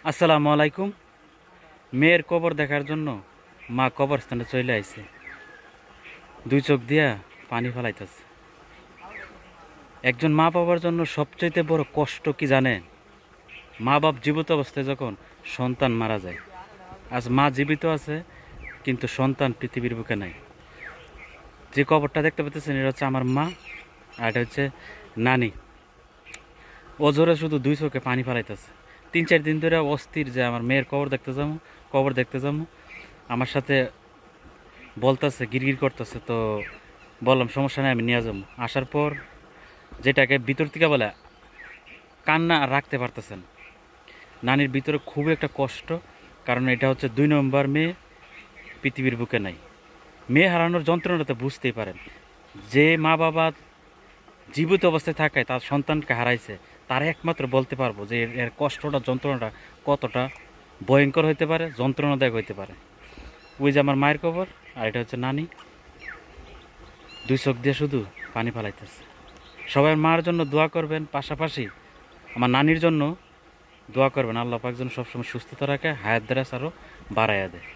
আসসালামু আলাইকুম। মেয়ের কবর দেখার জন্য মা কবরস্থানে চলে আইছে, দুই চোখ দিয়া পানি ফেলাইতেছে। একজন মা বাবার জন্য সবচেয়ে বড় কষ্ট কি জানেন? মা বাপ জীবিত অবস্থায় যখন সন্তান মারা যায়। আজ মা জীবিত আছে কিন্তু সন্তান পৃথিবীর বুকে নাই। যে কবরটা দেখতে পেতেছেন এটা হচ্ছে আমার মা, আর এটা হচ্ছে নানি। অজরে শুধু দুই চোখে পানি ফেলাইতেছে। 3-4 দিন ধরে অস্থির যে আমার মেয়ের কবর দেখতে যাবো। আমার সাথে বলতেছে, গিরগির করতেছে, তো বললাম সমস্যা নেই, আমি নিয়ে যাবো। আসার পর যেটাকে ভিতর থেকে বলে কান্না আর রাখতে পারতেছেন। নানির ভিতরে খুব একটা কষ্ট, কারণ এটা হচ্ছে 2 নম্বর মেয়ে, পৃথিবীর বুকে নাই। মেয়ে হারানোর যন্ত্রণাটা বুঝতেই পারেন। যে মা বাবা জীবিত অবস্থায় থাকায় তার সন্তানকে হারাইছে, তারা একমাত্র বলতে পারবো যে এর কষ্টটা, যন্ত্রণাটা কতটা ভয়ঙ্কর হইতে পারে, যন্ত্রণাদায়ক হইতে পারে। ওই যে আমার মায়ের কবর, আর এটা হচ্ছে নানি, দুই চোখ দিয়ে শুধু পানি ফালাইতেছে। সবাই মার জন্য দোয়া করবেন, পাশাপাশি আমার নানির জন্য দোয়া করবেন। আল্লাহ পাক যেন সবসময় সুস্থতা রাখে, হায়াত দ্বারা আরও বাড়াইয়া দেয়।